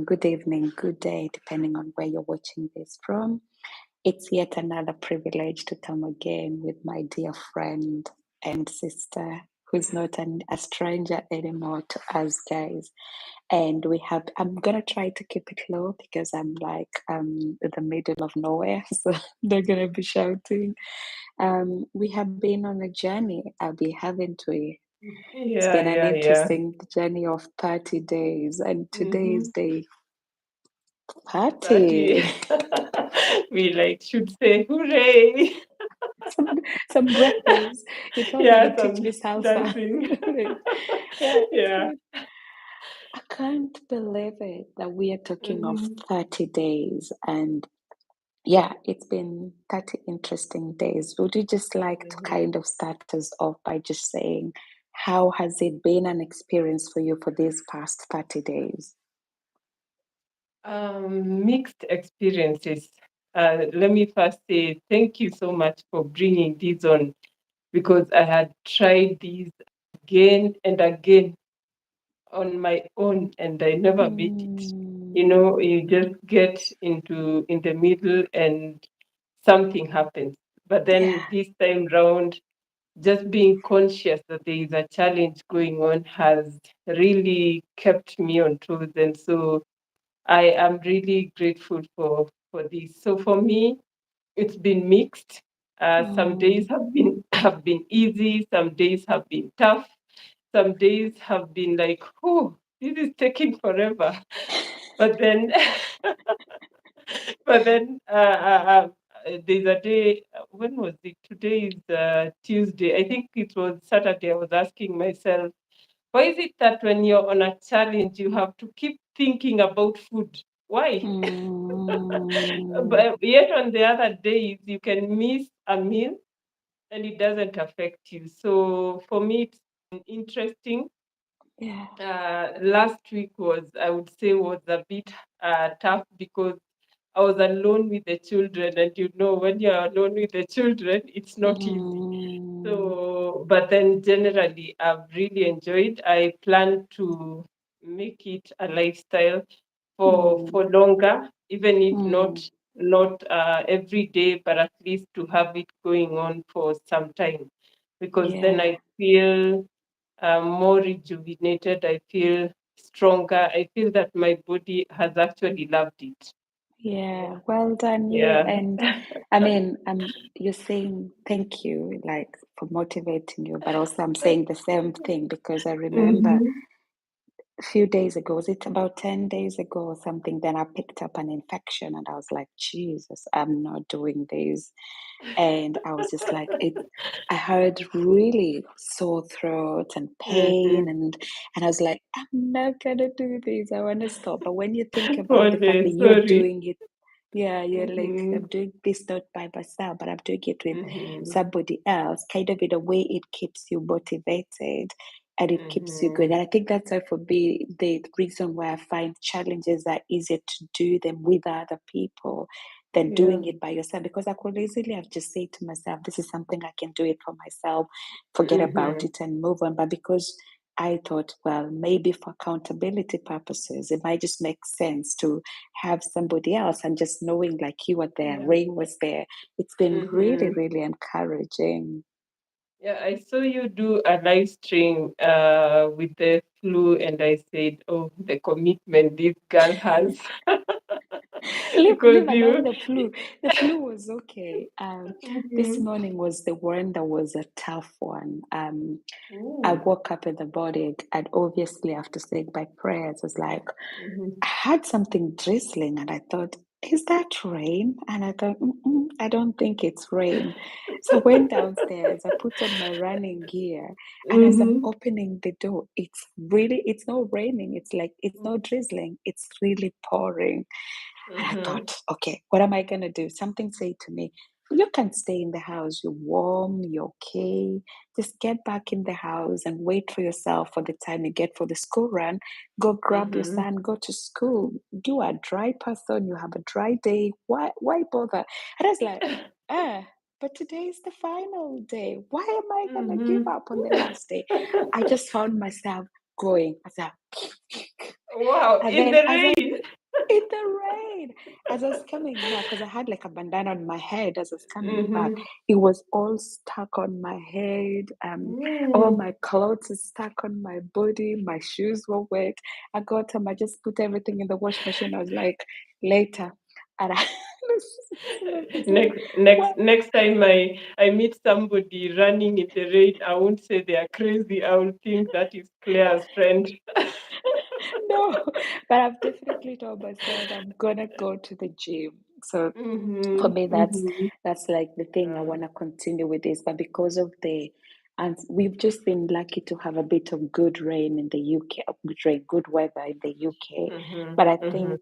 good evening, good day, depending on where you're watching this from. It's yet another privilege to come again with my dear friend and sister, who's not a stranger anymore to us guys. And I'm gonna try to keep it low because I'm like in the middle of nowhere, so they're gonna be shouting. We have been on a journey, Abby, haven't we? It's Yeah, been an yeah, yeah. interesting journey of 30 days, and today is Mm-hmm. day Party. 30. We like should say hooray. some some breakfast. You told me Yeah, to teach some me salsa. dancing. Yeah, it's Yeah. good. I can't believe it that we are talking of Mm-hmm. 30 days. And yeah, it's been 30 interesting days. Would you just like to Mm-hmm. kind of start us off by just saying, how has it been an experience for you for these past 30 days? Mixed experiences. Let me first say thank you so much for bringing these on because I had tried these again and again on my own and I never made it. You Mm, know, you just get into in the middle and something happens. But yeah. then this time round, just being conscious that there is a challenge going on has really kept me on toes. And so I am really grateful for this. So for me, it's been mixed. Some days Mm, have been easy, some days have been tough, some days have been like, oh, this is taking forever. But then, but then there's a day. When was it? Today is Tuesday. I think it was Saturday. I was asking myself, why is it that when you're on a challenge, you have to keep thinking about food? Why? mm, But yet on the other days, you can miss a meal and it doesn't affect you. So for me, it's been interesting. yeah. Last week I would say, was a bit tough because I was alone with the children, and you know, when you're alone with the children, it's not easy. Mm, So, but then generally, I've really enjoyed. I plan to make it a lifestyle mm, for longer, even if mm, not every day, but at least to have it going on for some time, because then yeah. I feel more rejuvenated. I feel stronger. I feel that my body has actually loved it. Yeah, Yeah. well done you. Yeah. And I mean, you're saying thank you, like for motivating you, but also I'm saying the same thing because I remember Mm-hmm. a few days ago, was it about 10 days ago or something, then I picked up an infection and I was like, Jesus, I'm not doing this. And I was just like, I heard really sore throat and pain, Mm-hmm. and I was like, I'm not gonna do this. I want to stop. But when you think about Oh, the fact that you're sorry. doing it, yeah, you're like, Mm-hmm. I'm doing this not by myself, but I'm doing it with Mm-hmm. somebody else. Kind of in a way, it keeps you motivated and it keeps you going. Mm-hmm. And I think that's why for me, the reason why I find challenges are easier to do them with other people than Yeah. doing it by yourself. Because I could easily have just said to myself, this is something I can do it for myself, forget about Mm-hmm. it and move on. But because I thought, well, maybe for accountability purposes, it might just make sense to have somebody else and just knowing like you were there, Yeah. Ray was there. It's been really, Mm-hmm. really encouraging. Yeah, I saw you do a live stream with the flu, and I said, "Oh, the commitment this girl has," because Leave alone you. the flu. The flu was okay. This Mhm. morning was the one that was a tough one. I Ooh. woke up in the morning and obviously after saying my prayers, was like, Mhm. I had something drizzling and I thought, is that rain? And I thought, I don't think it's rain. So I went downstairs, I put on my running gear, and as I'm Mhm. opening the door, it's not raining. It's like, it's not drizzling. It's really pouring. And I Mhm. thought, okay, what am I going to do? Something said to me, you can stay in the house. You're warm. You're okay. Just get back in the house and wait for yourself for the time you get for the school run. Go grab your Mhm. son, go to school. You are a dry person. You have a dry day. Why bother? And I was like, ah, but today is the final day. Why am I going to give Mhm. up on the last day? I just found myself going. I said, Wow, And in then the rain. in the rain, as I was coming back, because I had like a bandana on my head as I was coming back, Mm-hmm. it was all stuck on my head. All Mm. my clothes is stuck on my body. My shoes were wet. I got home. I just put everything in the wash machine. I was like, later. And I, some of it's like, Next what? next time I meet somebody running in the rain, I won't say they are crazy. I will think that is Claire's friend. No, but I've definitely told myself I'm gonna go to the gym. So for Mm-hmm. me Mm-hmm. that's like the thing I Yeah. want to continue with this, but because of the and we've just been lucky to have a bit of good rain in the UK, good rain, good weather in the UK. Mm-hmm. But I Mm-hmm. think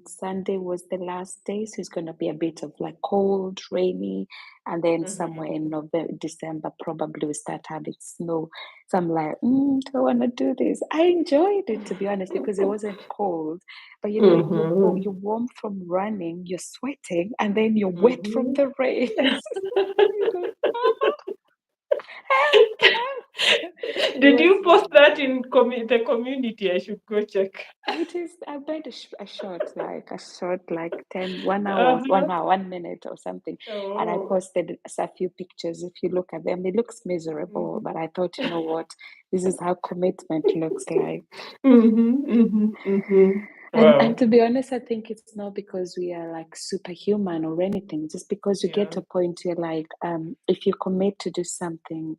Sunday was the last day, so it's going to be a bit of like cold, rainy, and then somewhere Mm-hmm. in November, December, probably we start having snow. So I'm like, do I want to do this? I enjoyed it, to be honest, because it wasn't cold, but Mm-hmm. you're warm from running, you're sweating, and then you're wet from Mm-hmm. the rain. You're going, help, help. It Did was you post really that good. in the community? I should go check. It is. I made a short, like 1 hour, Uh-huh. 1 minute or something, and I Oh. posted a few pictures. If you look at them, it looks miserable, but I thought, you know what, this is how commitment looks like. Mm-hmm. Mm-hmm. Mm-hmm. And Wow. to be honest, I think it's not because we are like superhuman or anything. Just because you get Yeah. to a point you're like, if you commit to do something,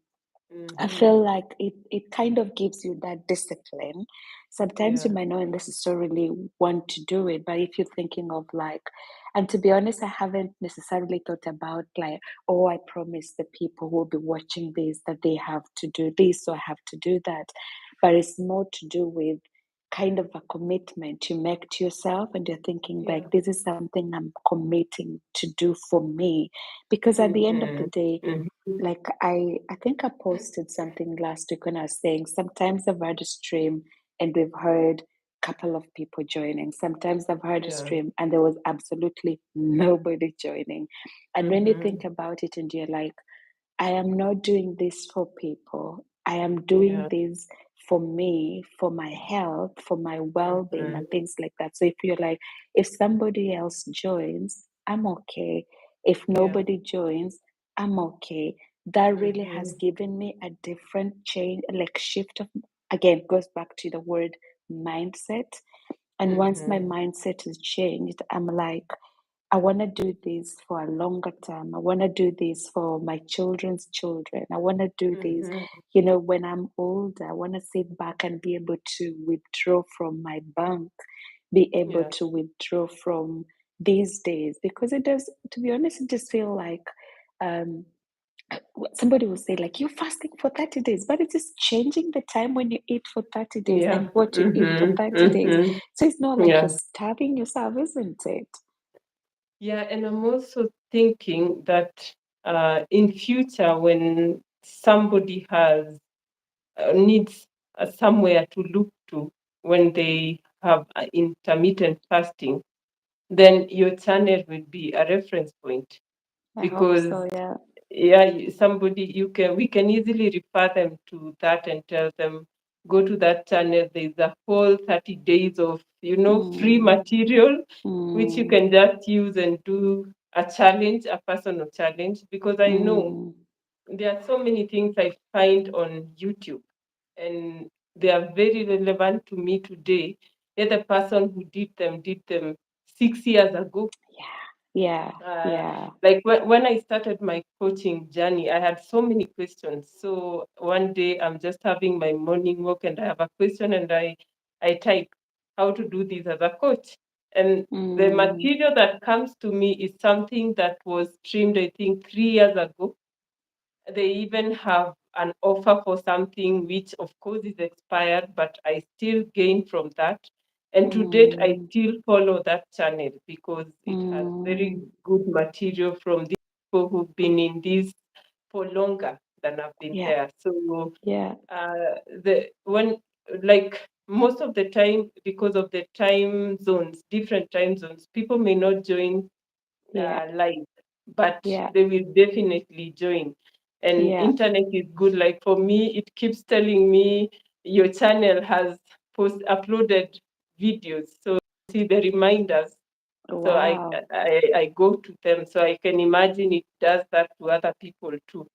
I Mm-hmm. feel like it kind of gives you that discipline. Sometimes you Yeah. might not necessarily want to do it, but if you're thinking of like, and to be honest, I haven't necessarily thought about like, oh, I promise the people who will be watching this that they have to do this or I have to do that. But it's more to do with kind of a commitment you make to yourself, and you're thinking like, Yeah. this is something I'm committing to do for me. Because at the end of the Mm-hmm. day, Mm-hmm. like I think I posted something last week when I was saying sometimes I've heard a stream and we've heard a couple of people joining. Sometimes I've heard a Yeah. stream and there was absolutely nobody joining. And when you Mm-hmm. think about it and you're like, I am not doing this for people. I am doing Yeah. this for me, for my health, for my well being, Mm-hmm. and things like that. So if you're like, if somebody else joins, I'm okay. If Yeah. nobody joins, I'm okay. That really has Mm-hmm. given me a different change, like shift of, again, goes back to the word mindset. And once my Mm-hmm. mindset is changed, I'm like, I want to do this for a longer term. I want to do this for my children's children. I want to do this, Mm-hmm. when I'm older. I want to sit back and be able to withdraw from my bank, be able Yeah. to withdraw from these days. Because it does, to be honest, it just feel like um, somebody will say, like, you're fasting for 30 days, but it is changing the time when you eat for 30 days Yeah. and what you eat for Mm-hmm. 30 days. Mm-hmm. So it's not like you're Yeah. starving yourself, isn't it? Yeah. And I'm also thinking that in future when somebody has needs somewhere to look to when they have intermittent fasting, then your channel will be a reference point I hope because so, yeah. yeah, somebody we can easily refer them to that and tell them go to that channel. There's a whole 30 days of free Mm, material which you mm, can just use and do a challenge, a personal challenge, because I know mm. there are so many things I find on YouTube and they are very relevant to me today. Yet the person who did them 6 years ago. Yeah, Uh, yeah, like when I started my coaching journey, I had so many questions. So one day I'm just having my morning walk and I have a question and I type how to do this as a coach. And the mm, material that comes to me is something that was streamed, I think, 3 years ago. They even have an offer for something which of course is expired, but I still gain from that. And to date I mm, still follow that channel because it has very mm. good material from these people who've been in this for longer than I've been Yeah, there. So yeah, the when like most of the time, because of the time zones, different time zones, people may not join yeah, live, but yeah, they will definitely join. And yeah. internet is good. Like for me, it keeps telling me your channel has post uploaded videos. So see the reminders. So Wow. I go to them. So I can imagine it does that to other people too.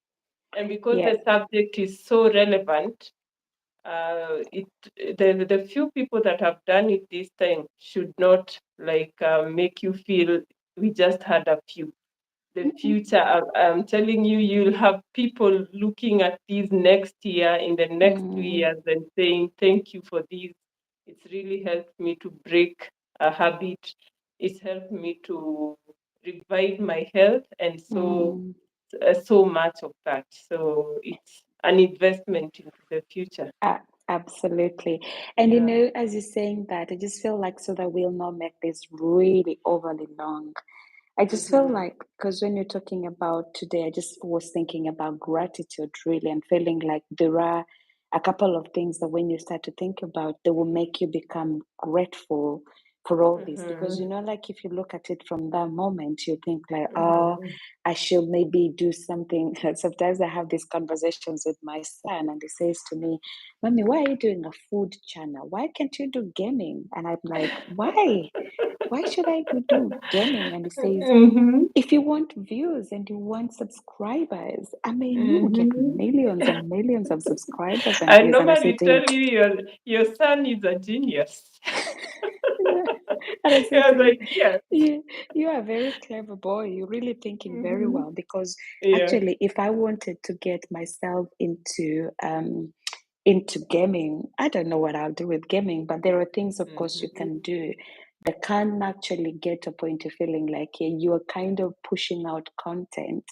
And because Yeah. the subject is so relevant, it the few people that have done it this time should not like make you feel we just had a few. The future, I'm telling you, you'll have people looking at these next year, in the next two Mm, years, and saying, thank you for this. It's really helped me to break a habit. It's helped me to revive my health, and mm. so much of that. So it's an investment into the future. Absolutely. And Yeah. as you're saying that, I just feel like so that we'll not make this really overly long. I just feel Mm-hmm. like, because when you're talking about today, I just was thinking about gratitude really and feeling like there are a couple of things that when you start to think about, they will make you become grateful for all this. Because, Mm-hmm. like if you look at it from that moment, you think like, oh, Mm-hmm. I should maybe do something. Sometimes I have these conversations with my son, and he says to me, Mommy, why are you doing a food channel? Why can't you do gaming? And I'm like, why? Why should I do gaming? And he says, Mm-hmm. if you want views and you want subscribers, I mean, you will get Mm-hmm. millions and millions of subscribers and I views. And I said normally to him, tell you your son is a genius. yeah. And I I said was to him, like, yes. you are a very clever boy. You're really thinking very Mm-hmm. well. Because Yeah. actually, if I wanted to get myself into gaming, I don't know what I'll do with gaming, but there are things, of course, you Mm-hmm. can do that can actually get a point of feeling like you are kind of pushing out content,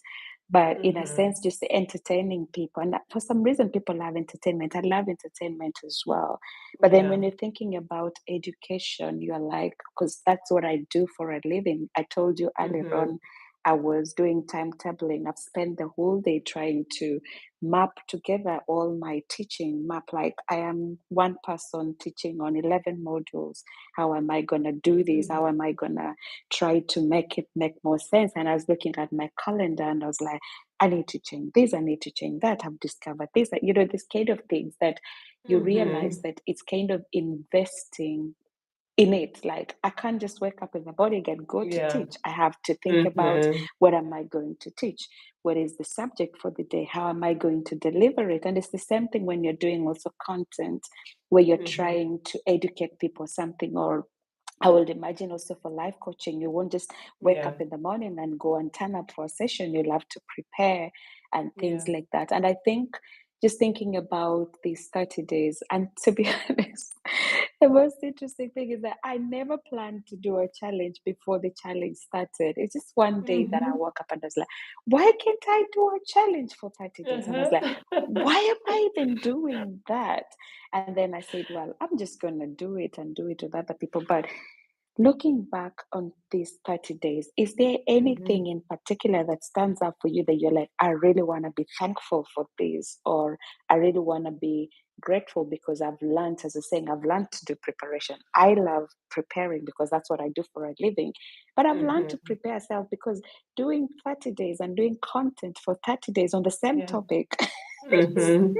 but in a Mm-hmm. sense, just entertaining people. And for some reason, people love entertainment. I love entertainment as well. But then Yeah. when you're thinking about education, you're like, because that's what I do for a living. I told you earlier Mm-hmm. on, I was doing timetabling. I've spent the whole day trying to map together all my teaching, map like I am one person teaching on 11 modules. How am I going to do this? How Mm-hmm. am I going to try to make it make more sense? And I was looking at my calendar and I was like, I need to change this, I need to change that. I've discovered this, this kind of things that you realize Mm-hmm. that it's kind of investing in it. Like I can't just wake up in the body and go to Yeah. teach. I have to think about Mm-hmm. what am I going to teach? What is the subject for the day? How am I going to deliver it? And it's the same thing when you're doing also content where you're Mm-hmm. trying to educate people something. Or I would imagine also for life coaching, you won't just wake Yeah. up in the morning and go and turn up for a session. You'll have to prepare and things Yeah. like that. And I think just thinking about these 30 days, and to be honest, the most interesting thing is that I never planned to do a challenge before the challenge started. It's just one day that I Mm-hmm. woke up and I was like, why can't I do a challenge for 30 days? And I was like, Uh-huh. why am I even doing that? And then I said, well, I'm just going to do it and do it with other people. But looking back on these 30 days, is there Mm-hmm. anything in particular that stands out for you that you're like, I really want to be thankful for this, or I really want to be grateful because I've learned, as I was saying, I've learned to do preparation. I love preparing because that's what I do for a living. But I've learned to Mm-hmm. prepare myself because doing 30 days and doing content for 30 days on the same Yeah. topic, it's, Mm-hmm.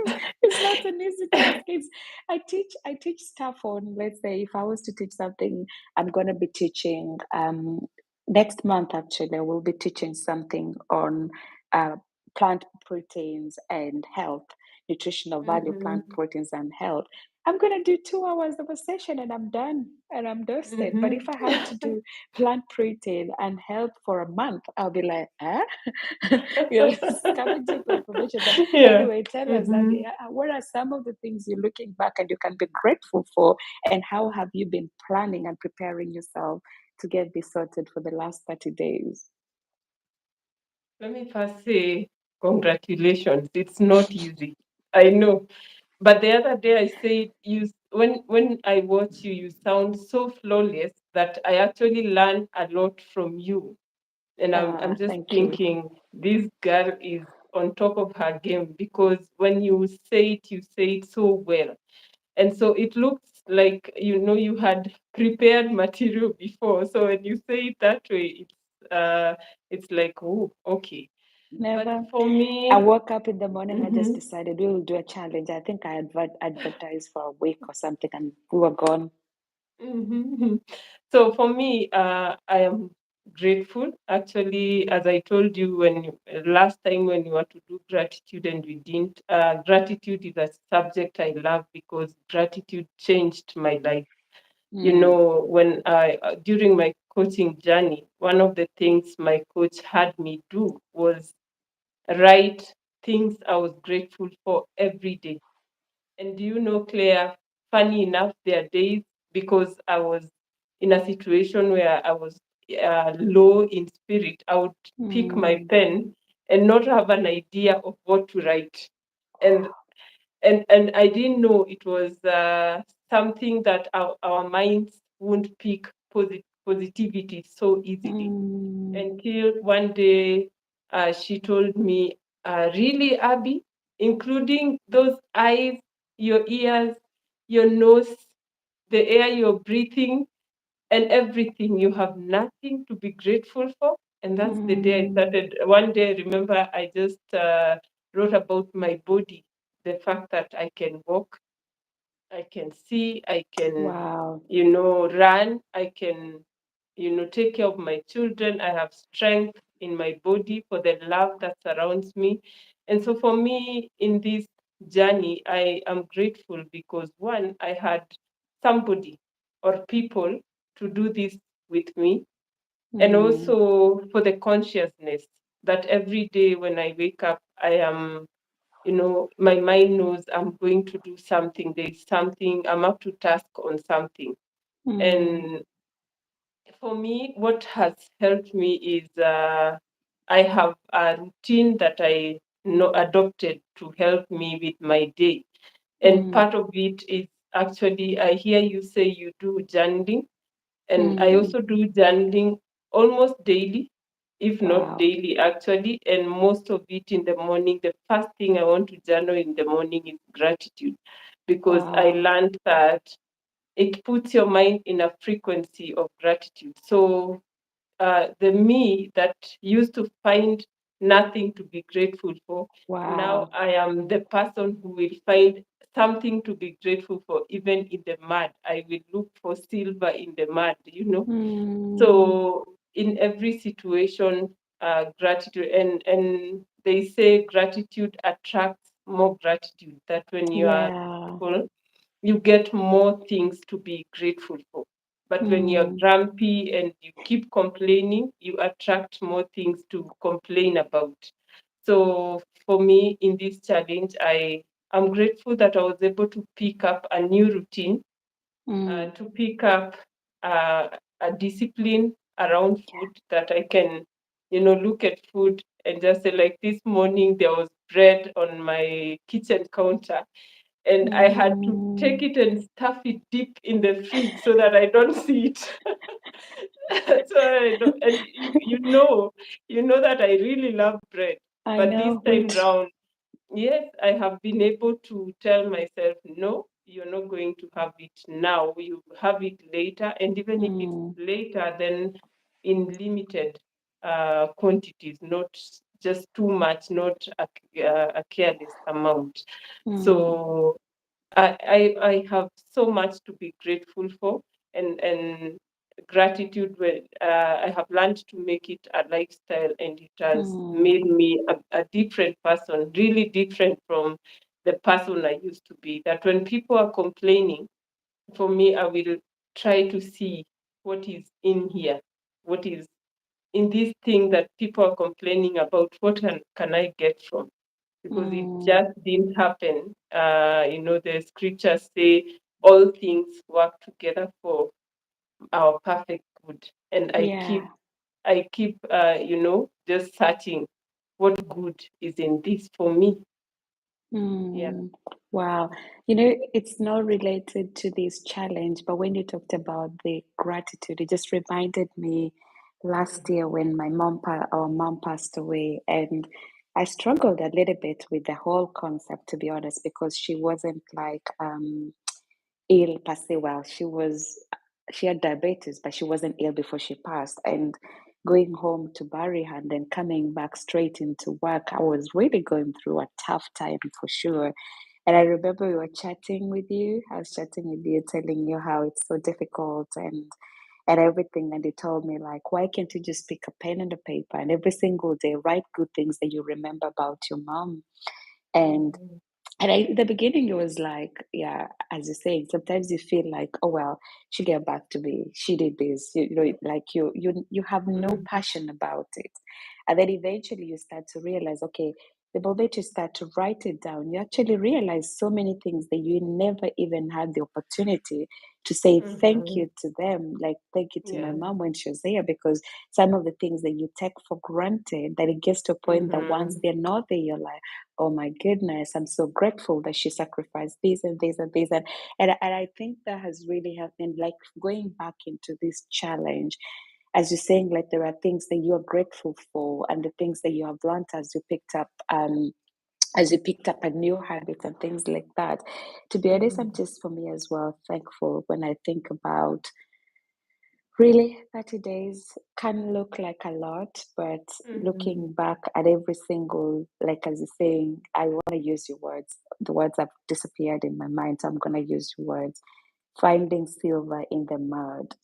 it's not an easy task. I teach stuff on, let's say, if I was to teach something, I'm going to be teaching next month. Actually, I will be teaching something on uh, plant proteins and health, nutritional value, plant Mm-hmm. proteins and health. I'm going to do 2 hours of a session and I'm done and I'm dusted. But Mm-hmm. if I have to do plant protein and health for a month, I'll be like, huh? Scavenging for information. But Yeah. anyway, tell us, Mm-hmm. Andy, what are some of the things you're looking back and you can be grateful for? And how have you been planning and preparing yourself to get this sorted for the last 30 days? Let me first say congratulations. It's not easy. I know. But the other day I said when I watch you, you sound so flawless that I actually learn a lot from you. And I'm just Thank you. thinking this girl is on top of her game, because when you say it so well. And so it looks like you had prepared material before. So when you say it that way, it's like, oh, okay. But Never. for I me, woke up in the morning, I just mhm, decided we will do a challenge. I think I advertised for a week or something, and we were gone. mhm. So for me, I am grateful. Actually, as I told you last time when you want to do gratitude and we didn't, gratitude is a subject I love because gratitude changed my life. You Mm, know, when I during my coaching journey, one of the things my coach had me do was write things I was grateful for every day. And do you know, Claire, funny enough, there are days because I was in a situation where I was low in spirit, I would pick my mm, pen and not have an idea of what to write. And and I didn't know it was something that our minds won't pick positivity so easily mm, until one day she told me, really, Abby, including those eyes, your ears, your nose, the air you're breathing, and everything, you have nothing to be grateful for. And that's the day I mm. started. One day, I remember I just wrote about my body, the fact that I can walk, I can see, I can, Wow. run, I can, take care of my children. I have strength in my body for the love that surrounds me. And so for me in this journey, I am grateful because one, I had somebody or people to do this with me. And Mm, also for the consciousness that every day when I wake up, I am, my mind knows I'm going to do something. There's something, I'm up to task on something. mm, And for me, what has helped me is I have a routine that I know adopted to help me with my day. And mm, part of it is actually, I hear you say you do journaling, and I mm. also do journaling almost daily, if not Wow. daily, actually. And most of it in the morning. The first thing I want to journal in the morning is gratitude, because I Wow. learned that it puts your mind in a frequency of gratitude. So the me that used to find nothing to be grateful for, now Wow. I am the person who will find something to be grateful for, even in the mud. I will look for silver in the mud. Mm, So in every situation, gratitude, and they say gratitude attracts more gratitude. That when you are yeah. grateful, you get more things to be grateful for. But when you're Mm, grumpy and you keep complaining, you attract more things to complain about. So for me, in this challenge, I'm grateful that I was able to pick up a new routine, mm. to pick up uh, a discipline around food that I can, look at food and just say, like this morning, there was bread on my kitchen counter, and I had to Mm, take it and stuff it deep in the fridge so that I don't see it. So I don't, and you know that I really love bread, I but this know. Me time too. round, yes, I have been able to tell myself, no, you're not going to have it now. You have it later, and even if it's Mm, later, then in limited quantities, not just too much, not a careless amount. mm, So I have so much to be grateful for, and gratitude. I have learned to make it a lifestyle, and it has mm, made me a different person, really different from the person I used to be. That when people are complaining, for me, I will try to see what is in here, what is in this thing that people are complaining about. What can I get from? Because it mm. just didn't happen. The scriptures say all things work together for our perfect good. And Yeah. I keep, just searching what good is in this for me. Yeah. Mm, wow. It's not related to this challenge, but when you talked about the gratitude, it just reminded me last year when our mom passed away, and I struggled a little bit with the whole concept, to be honest, because she wasn't like ill per se. Well, she had diabetes, but she wasn't ill before she passed, and going home to bury her and then coming back straight into work, I was really going through a tough time for sure. And I remember we were chatting with you. I was chatting with you, telling you how it's so difficult and everything. And you told me like, why can't you just pick a pen and a paper and every single day write good things that you remember about your mom? And Mhm. in the beginning, it was like, yeah, as you say, sometimes you feel like, oh well, she gave back to me, she did this, you know, like you have no Mhm. passion about it, and then eventually you start to realize, okay, the moment you start to write it down, you actually realize so many things that you never even had the opportunity to say thank Mhm. you to them, like thank you to my Yeah. mom when she was there, because some of the things that you take for granted, that it gets to a point that once Mhm. they're not there, you're like, oh my goodness, I'm so grateful that she sacrificed this and this and this. And I think that has really helped me, like going back into this challenge, as you're saying, like there are things that you are grateful for and the things that you have learned as you picked up a new habit and things like that. To be honest, I'm Mhm. just for me as well thankful when I think about really, 30 days can look like a lot, but Mhm. looking back at every single, like as you're saying, I want to use your words. The words have disappeared in my mind, so I'm going to use your words. Finding silver in the mud,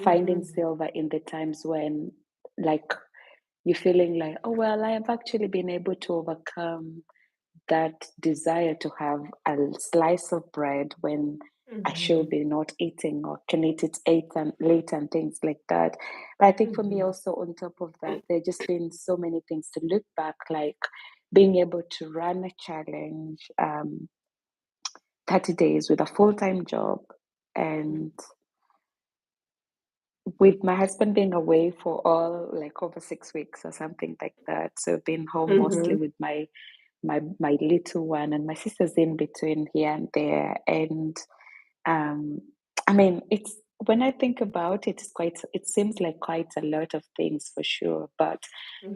finding Mhm. silver in the times when, like, you're feeling like, oh, well, I have actually been able to overcome that desire to have a slice of bread when I should Mhm. be not eating or can eat it late and things like that. But I think for me Mhm. also on top of that, there just been so many things to look back, like being able to run a challenge, 30 days with a full-time job, and with my husband being away for all like over 6 weeks or something like that. So being home mostly Mhm. with my little one, and my sister's in between here and there. And um I mean, it's when I think about it, it seems like quite a lot of things for sure, but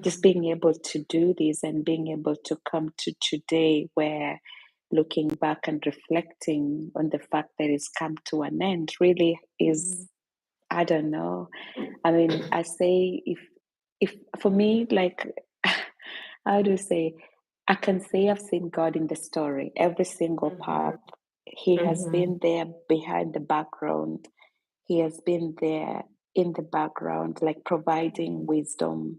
just Mhm. being able to do this and being able to come to today where looking back and reflecting on the fact that it's come to an end really is, Mhm. I don't know. I mean, I say if for me, like how do you say, I can say I've seen God in the story, every single part. Mhm. He has Mhm. been there behind the background. He has been there in the background, like providing Mhm. wisdom,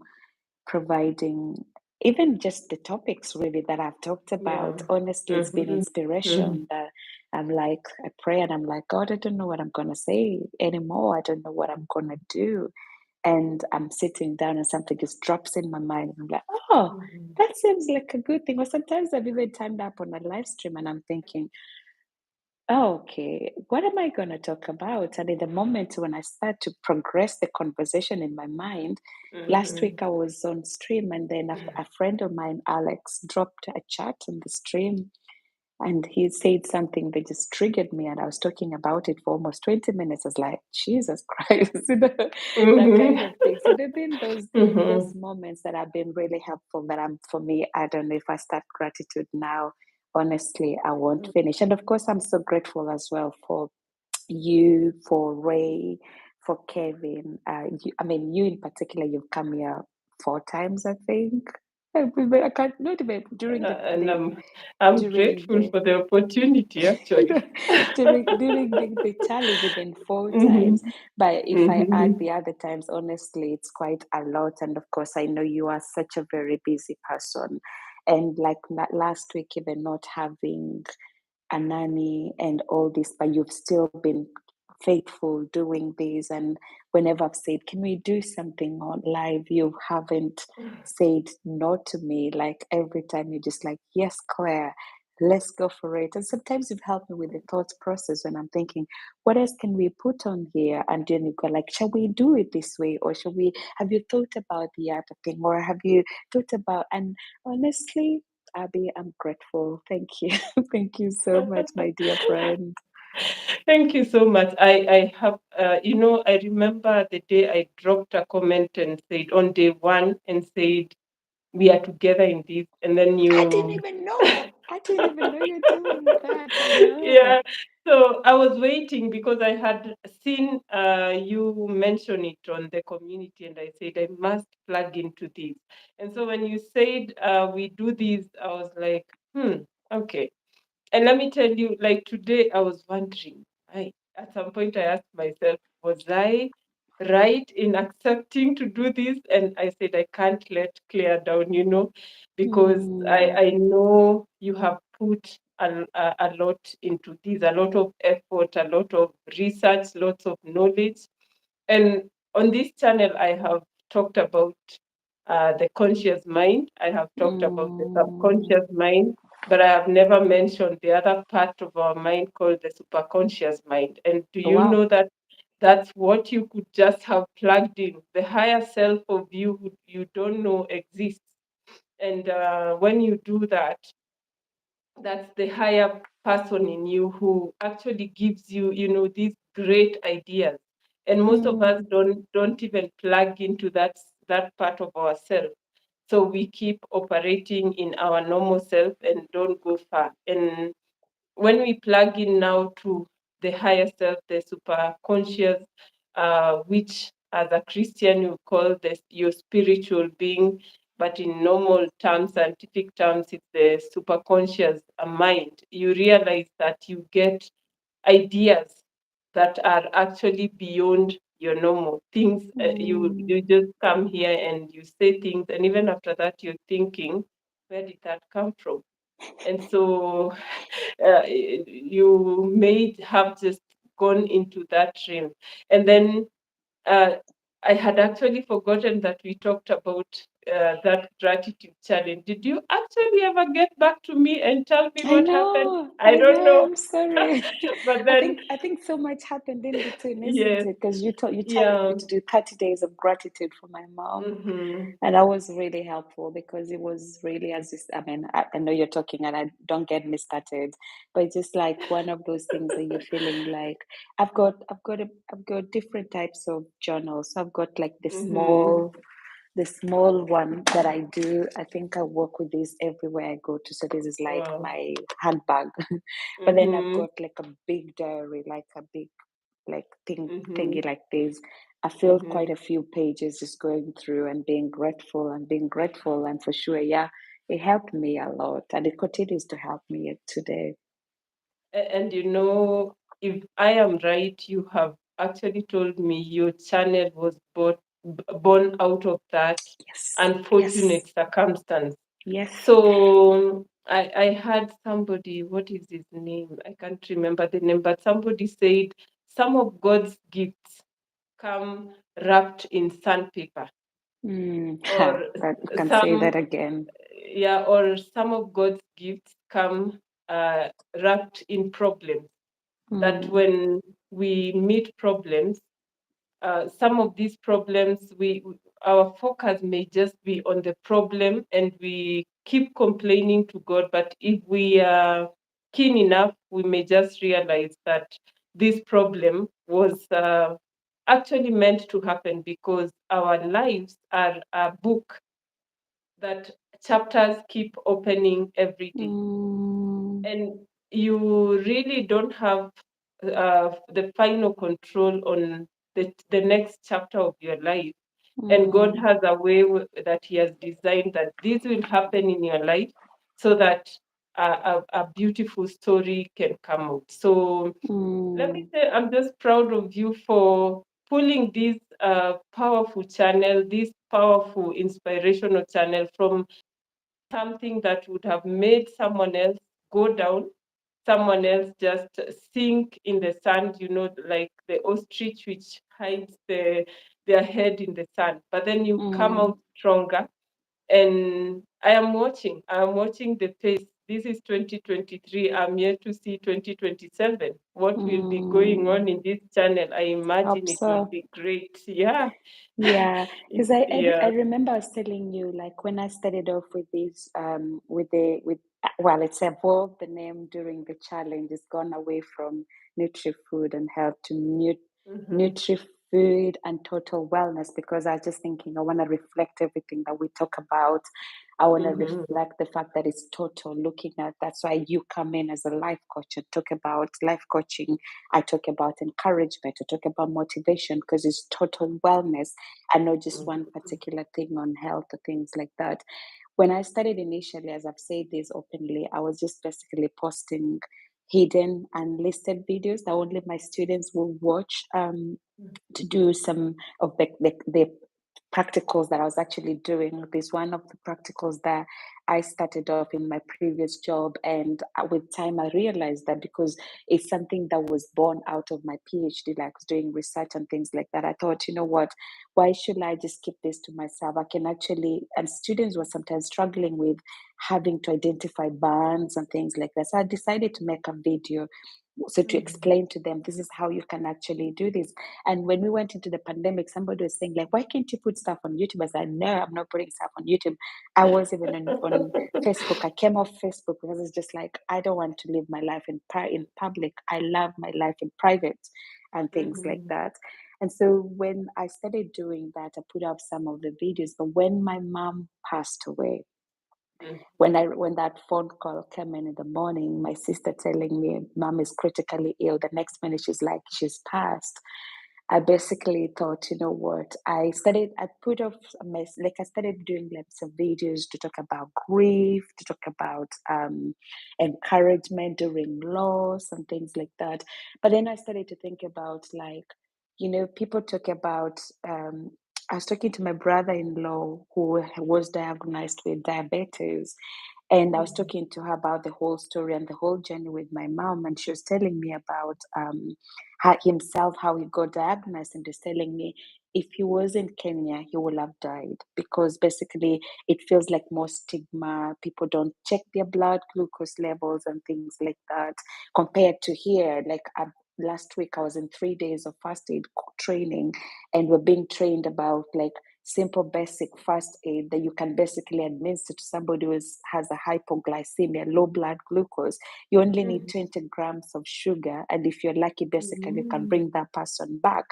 providing even just the topics really that I've talked Yeah. about. Honestly, it's been Mhm. Mhm. inspiration that I'm like, I pray and I'm like, God, I don't know what I'm going to say anymore. I don't know what I'm going to do. And I'm sitting down and something just drops in my mind. And I'm like, oh, Mhm. that seems like a good thing. Or sometimes I've even turned up on a live stream and I'm thinking, oh, okay, what am I going to talk about? And in the moment when I start to progress the conversation in my mind, last Mhm. week I was on stream and then a friend of mine, Alex, dropped a chat on the stream and he said something that just triggered me. And I was talking about it for almost 20 minutes. I was like, Jesus Christ, that kind Mhm. of thing. So there have been those Mhm. moments that have been really helpful that for me, I don't know if I start gratitude now, honestly, I won't finish. And of course, I'm so grateful as well for you, for Ray, for Kevin. I mean, you in particular, you've come here 4 times, I think. I can't, not even during And I'm during grateful the for the opportunity actually. during the challenge even 4 times. Mhm. But if I add Mhm. the other times, honestly, it's quite a lot. And of course, I know you are such a very busy person. And like last week, even not having a nanny and all this, but you've still been faithful doing this. And whenever I've said, can we do something on live, you haven't said no to me. Like every time you're just like, yes, Claire, let's go for it. And sometimes you've helped me with the thought process when I'm thinking, what else can we put on here? And then you go like, shall we do it this way? Or shall we, have you thought about the other thing? Or have you thought about, and honestly, Abby, I'm grateful. Thank you. Thank you so much, my dear friend. Thank you so much. I have, I remember the day I dropped a comment and said on day one and said, we are together in this. And then I didn't you, even know. I didn't even know you're doing that. I know. Yeah. So I was waiting because I had seen you mention it on the community, and I said I must plug into this. And so when you said we do this, I was like, okay. And let me tell you, like today, I was wondering. I At some point I asked myself, was I right in accepting to do this? And I said I can't let Claire down, because Mm, I know you have put a lot into this, a lot of effort, a lot of research, lots of knowledge. And on this channel, I have talked about the conscious mind. I have talked about the mm, subconscious mind, but I have never mentioned the other part of our mind called the superconscious mind. And do you wow. know that that's what you could just have plugged in? The higher self of you who you don't know exists. And when you do that, that's the higher person in you who actually gives you, these great ideas. And most of us Mm, don't even plug into that part of ourselves. So we keep operating in our normal self and don't go far. And when we plug in now to the higher self, the super conscious, which as a Christian you call this your spiritual being, but in normal terms, scientific terms, it's the super conscious mind. You realize that you get ideas that are actually beyond your normal things. You mm, just come here and you say things, and even after that, you're thinking, where did that come from? And so you may have just gone into that realm. And then uh, I had actually forgotten that we talked about that gratitude challenge. Did you actually ever get back to me and tell me what happened? I I don't know, know. I'm sorry. But then, I think so much happened in between, isn't yes, it? Because you challenged yeah. me to do 30 days of gratitude for my mom. Mm-hmm. And that was really helpful because it was really I mean, I know you're talking and I don't get me started, but it's just like one of those things that you're feeling like I've got different types of journals. So I've got like Mm-hmm. the small one that I do. I think I work with this everywhere I go to. So this is like Wow. my handbag. But then I've Mm-hmm. got like a big diary, like a big like Mm-hmm. thingy like this. I filled Mm-hmm. quite a few pages just going through and being grateful, and for sure, yeah, it helped me a lot, and it continues to help me today. And if I am right, you have actually told me your channel was born out of that Yes, yes, unfortunate circumstance. yes. So I had somebody, what is his name? I can't remember the name, but somebody said some of God's gifts come wrapped in sandpaper, or That you can say that some, again. yeah, or some of God's gifts come uh, wrapped in problems. That Mm, when we meet problems, some of these problems, our focus may just be on the problem, and we keep complaining to God. But if we are keen enough, we may just realize that this problem was actually meant to happen because our lives are a book that chapters keep opening every day, mm, and you really don't have the final control on the next chapter of your life. And God mm, has a way that He has designed that this will happen in your life so that a beautiful story can come out. So let me mm, say, I'm just proud of you for pulling this powerful channel, this powerful inspirational channel from something that would have made someone else go down, someone else just sink in the sand, like the ostrich which hides their head in the sand. But then you come mm, out stronger. And I'm watching the pace. This is 2023. I'm yet to see 2027. What will be going on mm. in this channel? I imagine Hope it will so. be great. Yeah. Yeah, because I Yeah. remember I was telling you like when I started off with this with well, it's evolved the name during the challenge. It's gone away from nutri food and health to Mm-hmm. nutri food and total wellness, because I was just thinking I want to reflect everything that we talk about I want to Mm-hmm. reflect the fact that it's total looking at. That's why you come in as a life coach and talk about life coaching. I talk about encouragement, I talk about motivation, because it's total wellness and not just one particular thing on health or things like that. When I started initially, as I've said this openly, I was just basically posting hidden unlisted videos that only my students will watch, to do some of the practicals that I was actually doing. This one of the practicals that I started off in my previous job, and with time I realized that because it's something that was born out of my PhD, like doing research and things like that. I thought, you know what, why should I just keep this to myself? I can actually, and students were sometimes struggling with having to identify bands and things like that. So I decided to make a video, so to explain to them, this is how you can actually do this. And when we went into the pandemic, somebody was saying, like, why can't you put stuff on YouTube? I said, no, I'm not putting stuff on YouTube. I was even on Facebook. I came off Facebook because it's just like, I don't want to live my life in public. I love my life in private and things like Mm-hmm. that. And so when I started doing that, I put up some of the videos. But when my mom passed away, when that phone call came in the morning, my sister telling me mom is critically ill. The next minute she's like, she's passed. I basically thought, you know what? I put off a mess, like I started doing like some videos to talk about grief, to talk about encouragement during loss and things like that. But then I started to think about, like, people talk about, I was talking to my brother-in-law who was diagnosed with diabetes, and I was talking to her about the whole story and the whole journey with my mom, and she was telling me about himself, how he got diagnosed, and just telling me if he was in Kenya, he would have died, because basically it feels like more stigma. People don't check their blood glucose levels and things like that, compared to here. Like, last week, I was in 3 days of first aid training, and we're being trained about, like, simple basic first aid that you can basically administer to somebody who has a hypoglycemia, low blood glucose. You only need 20 grams of sugar, and if you're lucky, basically you can bring that person back.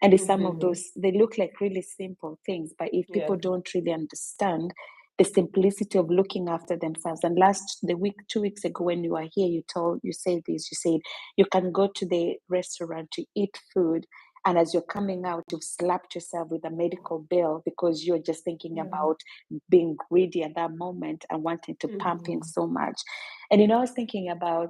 And it's some of Mm-hmm. those, they look like really simple things, but if Yeah. people don't really understand the simplicity of looking after themselves. And the week, 2 weeks ago, when you were here, you said this, you said you can go to the restaurant to eat food, and as you're coming out, you've slapped yourself with a medical bill because you're just thinking Yeah. about being greedy at that moment and wanting to pump in Mm-hmm. so much. And I was thinking about,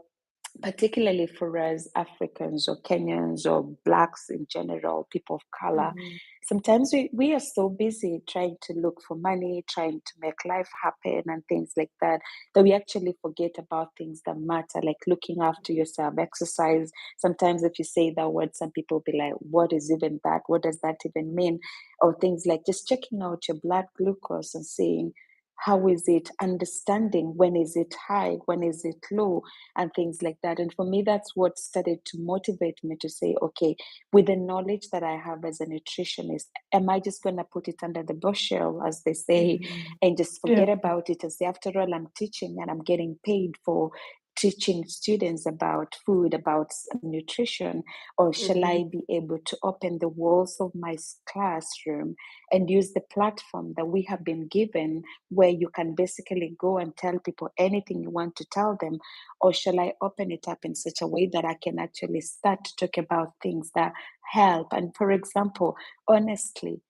particularly for us Africans or Kenyans or Blacks in general, people of color, Mm-hmm. sometimes we are so busy trying to look for money, trying to make life happen and things like that, that we actually forget about things that matter, like looking after yourself, exercise. Sometimes if you say that word, some people will be like, what is even that? What does that even mean? Or things like just checking out your blood glucose and seeing, how is it, understanding when is it high, when is it low, and things like that. And for me, that's what started to motivate me to say, okay, with the knowledge that I have as a nutritionist, am I just going to put it under the bushel, as they say, Mm-hmm. and just Yeah. forget about it and say, after all, I'm teaching and I'm getting paid for teaching students about food, about nutrition? Or shall Mm-hmm. I be able to open the walls of my classroom and use the platform that we have been given, where you can basically go and tell people anything you want to tell them? Or shall I open it up in such a way that I can actually start to talk about things that help? And for example, honestly,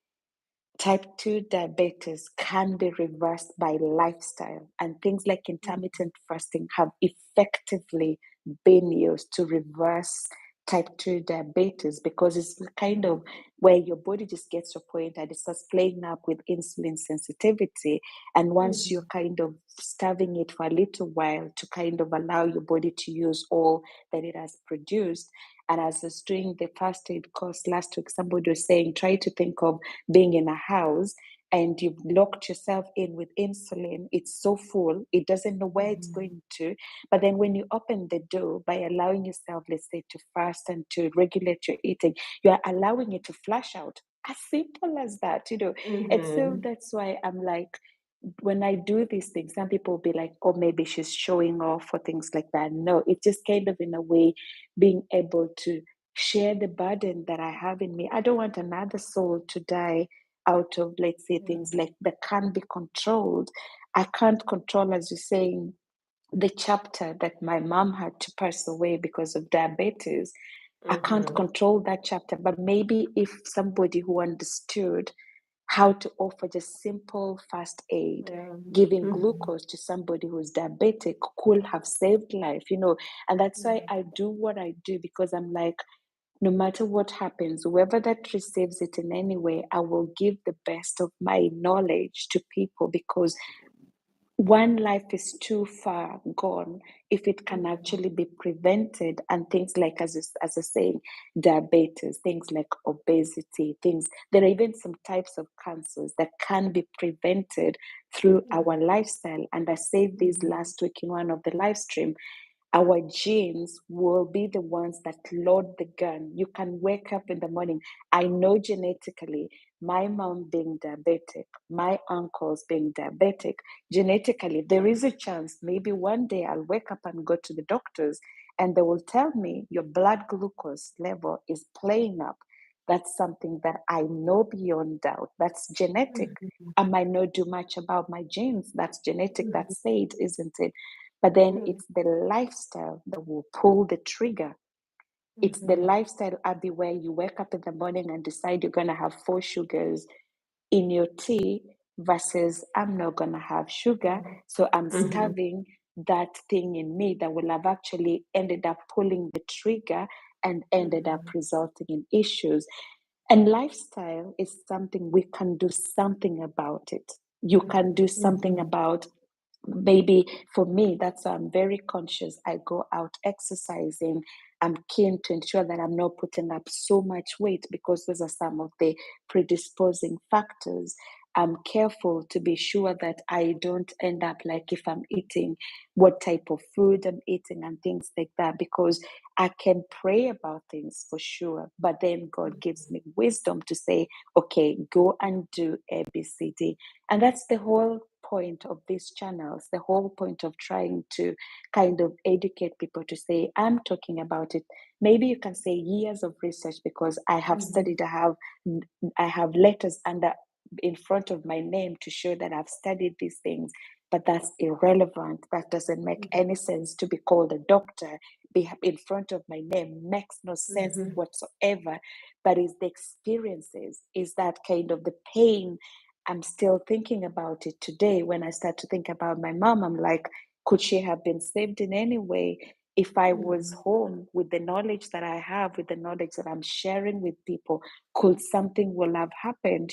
type 2 diabetes can be reversed by lifestyle, and things like intermittent fasting have effectively been used to reverse type 2 diabetes, because it's kind of where your body just gets to a point that it starts playing up with insulin sensitivity. And once Mm-hmm. you're kind of starving it for a little while to kind of allow your body to use all that it has produced. And as I was doing the first aid course last week, somebody was saying, try to think of being in a house and you've locked yourself in with insulin. It's so full, it doesn't know where it's Mm-hmm. going to. But then when you open the door by allowing yourself, let's say, to fast and to regulate your eating, you are allowing it to flush out. As simple as that. And so Mm-hmm. that's why I'm like, when I do these things, some people will be like, oh, maybe she's showing off or things like that. No, it's just kind of, in a way, being able to share the burden that I have in me. I don't want another soul to die out of, let's say, things like that can't be controlled. I can't control, as you're saying, the chapter that my mom had to pass away because of diabetes. I can't Mm-hmm. control that chapter, but maybe if somebody who understood how to offer just simple fast aid, Yeah. giving Mm-hmm. glucose to somebody who's diabetic could have saved life, and that's why I do what I do, because I'm like, no matter what happens, whoever that receives it in any way, I will give the best of my knowledge to people, because one life is too far gone if it can actually be prevented. And things like, as I saying, diabetes, things like obesity, things, there are even some types of cancers that can be prevented through our lifestyle. And I said this last week in one of the live stream, our genes will be the ones that load the gun. You can wake up in the morning. I know genetically, my mom being diabetic, my uncles being diabetic, genetically, there is a chance maybe one day I'll wake up and go to the doctors and they will tell me your blood glucose level is playing up. That's something that I know beyond doubt. That's genetic. I might not do much about my genes. That's genetic. That's said, isn't it? But then it's the lifestyle that will pull the trigger. It's the lifestyle, Abby, where you wake up in the morning and decide you're going to have 4 sugars in your tea versus I'm not going to have sugar. So I'm Mm-hmm. starving that thing in me that will have actually ended up pulling the trigger and ended up resulting in issues. And lifestyle is something we can do something about it. You can do something about, maybe for me, that's why I'm very conscious. I go out exercising. I'm keen to ensure that I'm not putting up so much weight, because those are some of the predisposing factors. I'm careful to be sure that I don't end up like, if I'm eating, what type of food I'm eating and things like that, because I can pray about things for sure, but then God gives me wisdom to say, okay, go and do ABCD. And that's the whole point of these channels, the whole point of trying to kind of educate people to say, I'm talking about it. Maybe you can say years of research, because I have studied, I have letters under in front of my name to show that I've studied these things, but that's irrelevant. That doesn't make any sense. To be called a doctor, be in front of my name, makes no sense whatsoever. But is the experiences, is that kind of the pain. I'm still thinking about it today. When I start to think about my mom, I'm like, could she have been saved in any way if I was home with the knowledge that I have, with the knowledge that I'm sharing with people? Could something will have happened?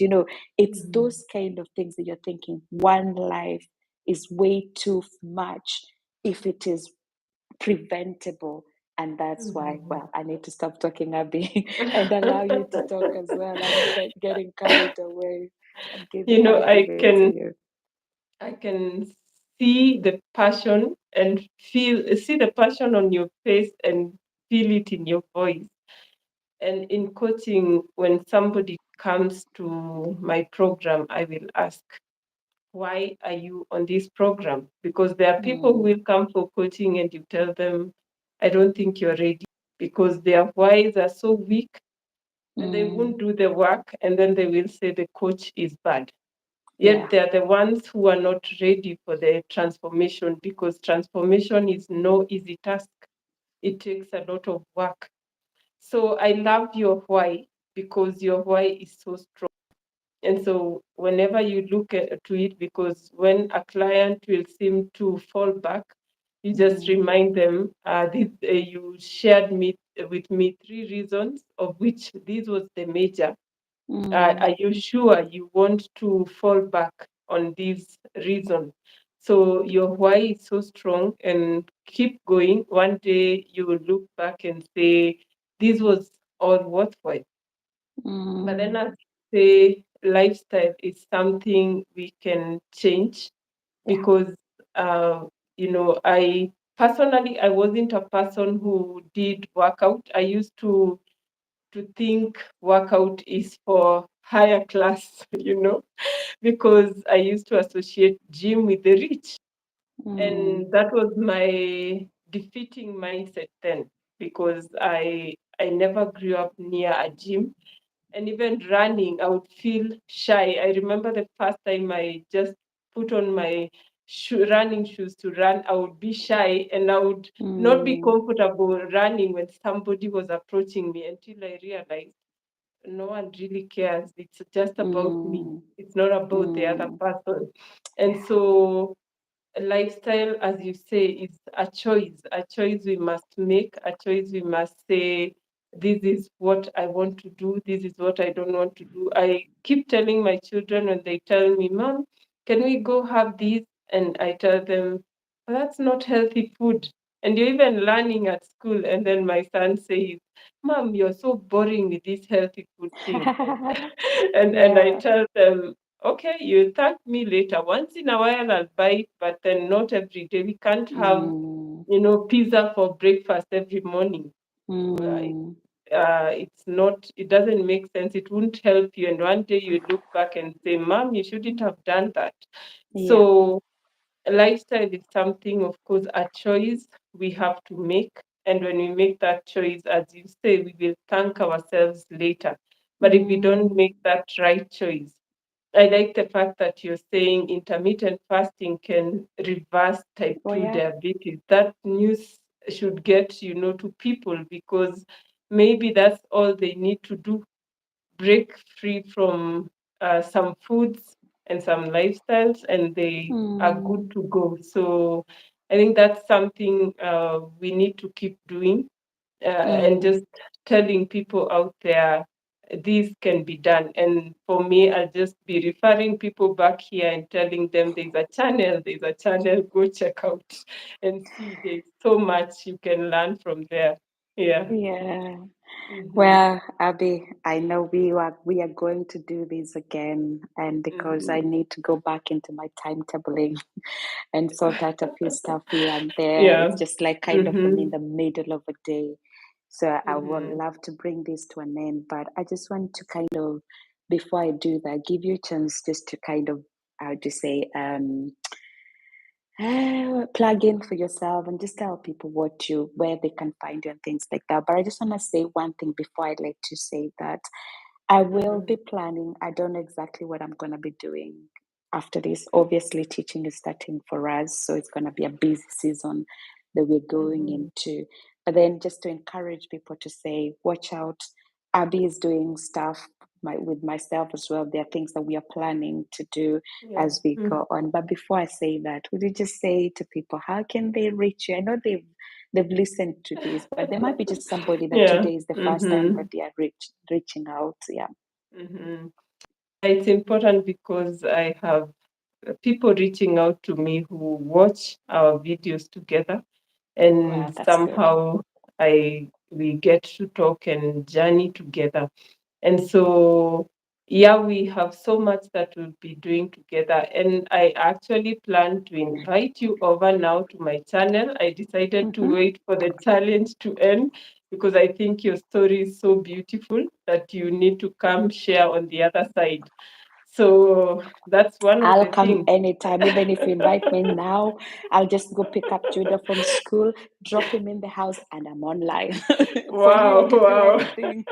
It's those kind of things that you're thinking, one life is way too much if it is preventable. And that's why, well, I need to stop talking, Abby, and allow you to talk as well. I'm getting carried away. I'm You giving know, the way to you. I can see the passion and see the passion on your face and feel it in your voice. And in coaching, when somebody comes to my program, I will ask, why are you on this program? Because there are people who Mm, will come for coaching and you tell them, I don't think you're ready, because their whys are so weak and they mm, won't do the work, and then they will say the coach is bad. Yet yeah. they are the ones who are not ready for the transformation, because transformation is no easy task. It takes a lot of work. So I love your why, because your why is so strong. And so whenever you look to it, because when a client will seem to fall back, you just Mm, remind them, you shared with me 3 reasons, of which this was the major. mm, Are you sure you want to fall back on this reason? So your why is so strong, and keep going. One day you will look back and say, this was all worthwhile. But then mm, I say lifestyle is something we can change, yeah. because uh, I personally, I wasn't a person who did workout. I used to think workout is for higher class, because I used to associate gym with the rich. Mm, And that was my defeating mindset then, because I never grew up near a gym. And even running, I would feel shy. I remember the first time I just put on my running shoes to run, I would be shy and I would not be Mm, comfortable running when somebody was approaching me, until I realized no one really cares. It's just about me. mm, It's not about the other mm. person. And so lifestyle, as you say, is a choice we must make, a choice we must say, this is what I want to do, this is what I don't want to do. I keep telling my children when they tell me, Mom, can we go have this? And I tell them, that's not healthy food. And you're even learning at school. And then my son says, Mom, you're so boring with this healthy food thing. And I Yeah. tell them, okay, you thank me later. Once in a while I'll buy it, but then not every day. We can't have, Mm, pizza for breakfast every morning. Uh, mm. it's not, it doesn't make sense. It won't help you. And one day you look back and say, Mom, you shouldn't have done that. Yeah. So lifestyle is something, of course, a choice we have to make. And when we make that choice, as you say, we will thank ourselves later. But if we don't Mm. make that right choice, I like the fact that you're saying intermittent fasting can reverse type Oh 2 yeah. diabetes. That news should get, to people, because maybe that's all they need to do, break free from some foods and some lifestyles, and they are good Mm, to go. So I think that's something we need to keep doing, and mm. just telling people out there this can be done. And for me, I'll just be referring people back here and telling them there's a channel, go check out and see. There's so much you can learn from there. Yeah. Yeah. Mm-hmm. Well, Abby, I know we are going to do this again, and because I Mm-hmm. need to go back into my timetabling and sort out a few stuff here and there. Yeah. It's just like kind of I'm in Mm-hmm. the middle of a day. So I would Mm-hmm. love to bring this to an end, but I just want to kind of, before I do that, give you a chance just to kind of, how to say, plug in for yourself and just tell people where they can find you and things like that. But I just want to say one thing before I let you say that. I will Mm-hmm. be planning. I don't know exactly what I'm going to be doing after this. Obviously, teaching is starting for us, so it's going to be a busy season that we're going Mm-hmm. into. But then, just to encourage people to say, watch out. Abby is doing stuff with myself as well. There are things that we are planning to do Yeah. as we Mm. go on. But before I say that, would you just say to people, how can they reach you? I know they've listened to this, but there might be just somebody that Yeah. today is the first time Mm-hmm. that they are reaching out. Yeah. Mm-hmm. It's important because I have people reaching out to me who watch our videos together, Wow, and that's good. somehow I we get to talk and journey together. And so, yeah, we have so much that we'll be doing together. And I actually plan to invite you over now to my channel. I decided to Mm-hmm. wait for the challenge to end because I think your story is so beautiful that you need to come share on the other side. So that's one of I'll the come things. anytime, even if you invite me now. I'll just go pick up Judah from school, drop him in the house, and I'm online. For you, I Wow, can do wow. anything.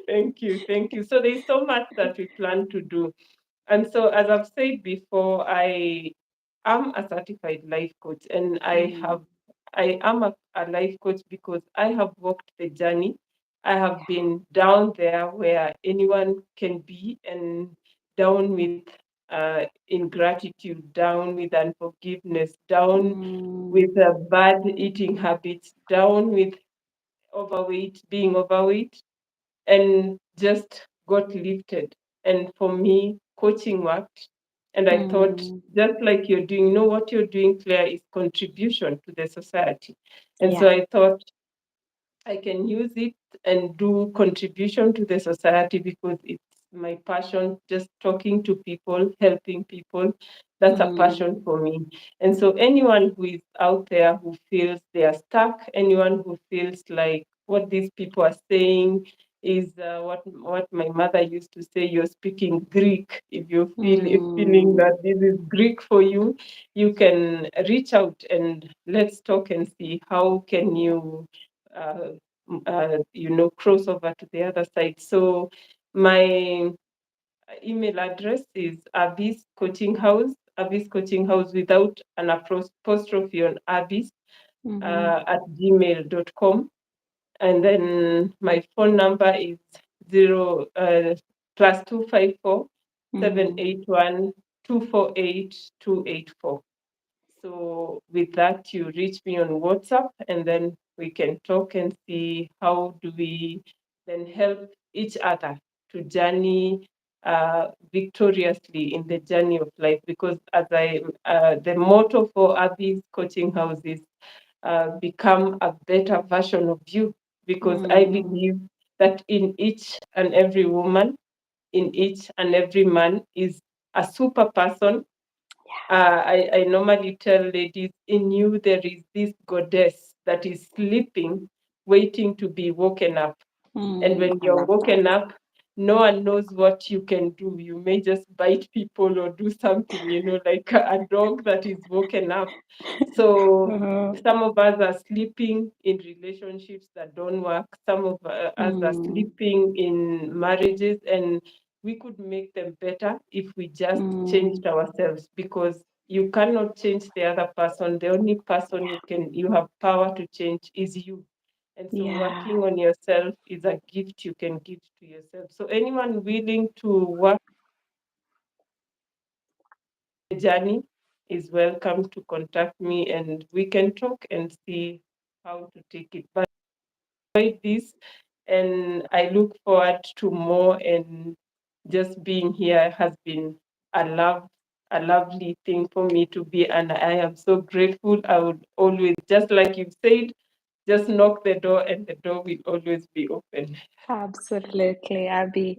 Thank you, thank you. So there's so much that we plan to do. And so, as I've said before, I am a certified life coach, and Mm, I am a life coach because I have walked the journey. I have yeah. been down there where anyone can be, and down with ingratitude, down with unforgiveness, down Mm, with bad eating habits, down with being overweight, and just got lifted. And for me, coaching worked. And I thought, mm, just like you're doing, what you're doing, Claire, is contribution to the society. And so yeah. I thought, I can use it and do contribution to the society because it's my passion, just talking to people, helping people. That's a Mm, passion for me. And so anyone who is out there who feels they are stuck, anyone who feels like what these people are saying is what my mother used to say, you're speaking Greek. If feeling mm, that this is Greek for you, you can reach out and let's talk and see how can yeah. you uh, cross over to the other side. So my email address is abiscoachinghouse Abby's Coaching House without an apostrophe on Abby's at gmail.com. And then my phone number is zero plus 254 781 248 284. So with that, you reach me on WhatsApp, and then we can talk and see how do we then help each other to journey victoriously in the journey of life. Because the motto for Abby's Coaching House is become a better version of you. Because I believe that in each and every woman, in each and every man is a super person. I normally tell ladies, in you there is this goddess that is sleeping, waiting to be woken up. And when I you're love that. woken up, no one knows what you can do. You may just bite people or do something, like a dog that is woken up. So some of us are sleeping in relationships that don't work. Some of us are sleeping in marriages, and we could make them better if we just changed ourselves, because you cannot change the other person. The only person you have power to change is you. And so Yeah, working on yourself is a gift you can give to yourself. So anyone willing to work the journey is welcome to contact me, and we can talk and see how to take it. But this, and I look forward to more, and just being here has been a lovely thing for me to be, and I am so grateful. I would always, just like you've said, just knock the door and the door will always be open. absolutely. Abby,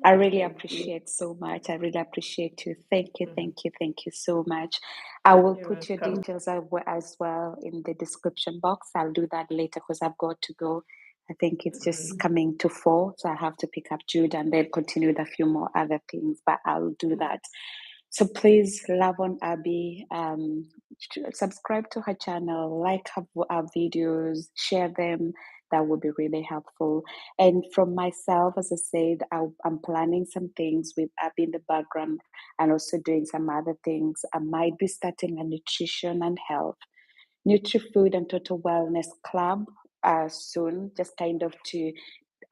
I really Thank you. appreciate so much. I really appreciate you. Thank you, thank you, thank you so much. I will You're put your welcome. details as well in the description box. I'll do that later because I've got to go. I think it's just coming to 4, so I have to pick up Jude and then continue with a few more other things, but I'll do that. So please love on Abby. Subscribe to her channel, like her videos, share them. That would be really helpful. And from myself, as I said, I'm planning some things with Abby in the background and also doing some other things. I might be starting a nutrition and health, Nutri-Food and Total Wellness Club soon, just kind of to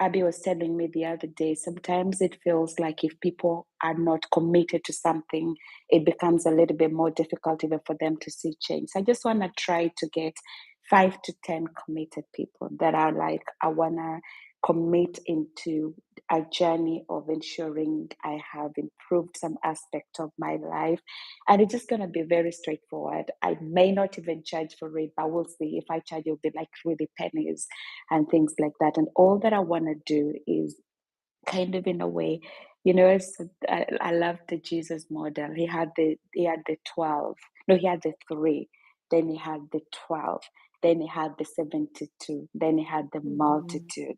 Abby was telling me the other day, sometimes it feels like if people are not committed to something, it becomes a little bit more difficult even for them to see change. So I just want to try to get 5 to 10 committed people that are like, I want to commit into a journey of ensuring I have improved some aspect of my life. And it's just going to be very straightforward. I may not even charge for it, but we'll see. If I charge, it'll be like really pennies and things like that. And all that I want to do is kind of in a way, I love the Jesus model. He had the 12. No, he had the 3. Then he had the 12. Then he had the 72. Then he had the Mhm. multitude.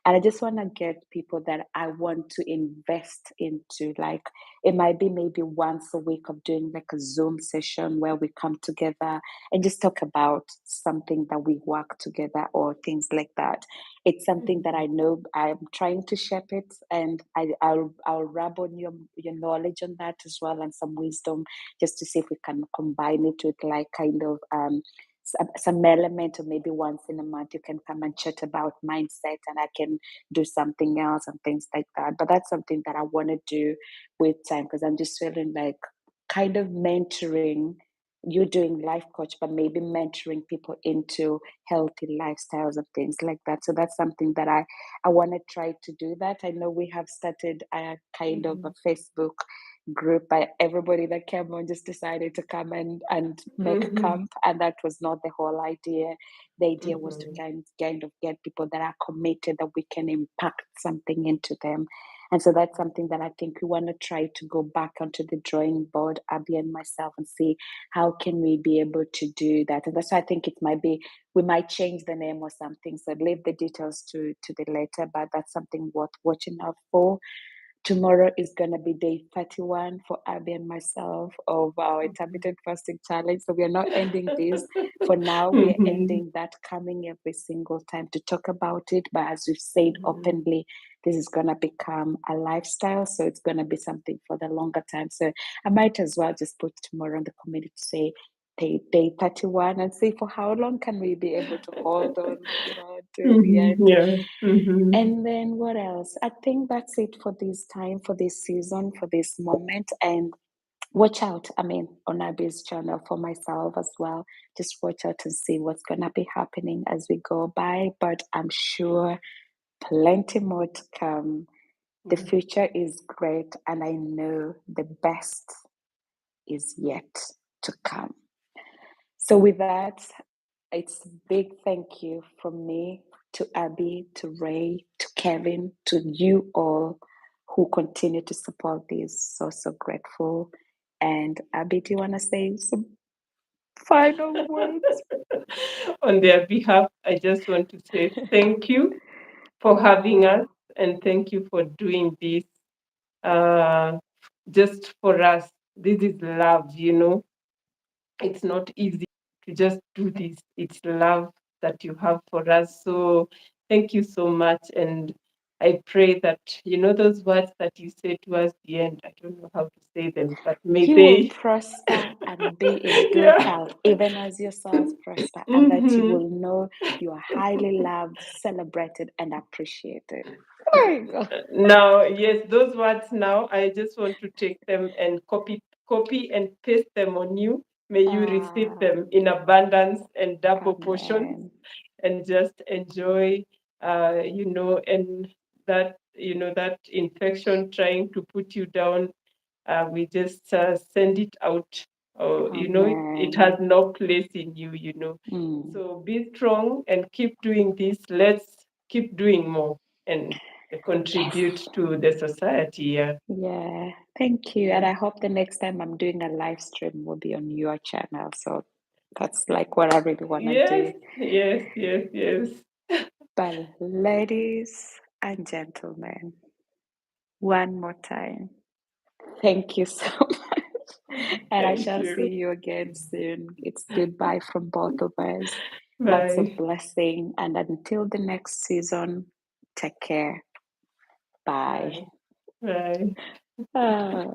And I just want to get people that I want to invest into. Like it might be maybe once a week of doing like a Zoom session where we come together and just talk about something that we work together or things like that. It's something that I know I'm trying to shape it, and I'll rub on your knowledge on that as well and some wisdom, just to see if we can combine it with like kind of some element, or maybe once in a month you can come and chat about mindset and I can do something else and things like that. But that's something that I want to do with time, because I'm just feeling like kind of mentoring, you doing life coach, but maybe mentoring people into healthy lifestyles and things like that. So that's something that I want to try to do that. I know we have started a kind of a Mhm. Facebook group, but everybody that came on just decided to come and make Mhm. camp, and that was not the whole idea. The idea was to Mhm. kind of get people that are committed, that we can impact something into them. And so that's something that I think we want to try to go back onto the drawing board, Abby and myself, and see how can we be able to do that. And that's why I think it might be, we might change the name or something. So leave the details to the later, but that's something worth watching out for. Tomorrow is going to be day 31 for Abby and myself of our Mhm. intermittent fasting challenge. So we are not ending this. For now, we are Mhm. ending that, coming every single time to talk about it. But as we've said Mhm. openly, this is going to become a lifestyle. So it's going to be something for the longer time. So I might as well just put tomorrow on the committee to say day 31 and see for how long can we be able to hold on, till the Mhm. end. Yeah. Mhm. And then what else? I think that's it for this time, for this season, for this moment. And watch out, I mean, on Abby's channel, for myself as well. Just watch out and see what's going to be happening as we go by. But I'm sure plenty more to come. The Yeah. future is great, and I know the best is yet to come. So, with that, it's a big thank you from me to Abby, to Ray, to Kevin, to you all who continue to support this. So, so grateful. And Abby, do you want to say some final words? On their behalf, I just want to say thank you for having us, Oh, and thank you for doing this uh, just for us. This is love, it's not easy to just do this. It's love that you have for us. So thank you so much. And I pray that, those words that you say towards the end, I don't know how to say them, but may you will they, prosper and be in good yeah. health, even as your souls prosper, and that you Mhm. will know you are highly loved, celebrated, and appreciated. There you go. Now, yes, those words now, I just want to take them and copy and paste them on you. May you receive Ah, them in abundance and double portions, amen. and just enjoy, and that infection trying to put you down, we just send it out. Or, it has Amen. no place in you. Mm, So be strong and keep doing this. Let's keep doing more and yes. contribute to the society. Yeah. Yeah. Thank you. And Yeah. I hope the next time I'm doing a live stream will be on your channel. So that's like what I really want to Yes, do. yes, yes, yes. But ladies and gentlemen, one more time, thank you so much. And I Thank shall see you. you again soon. It's goodbye from both of us. Lots of Bye. blessing. And until the next season, take care. Bye. Bye. Bye. Ah.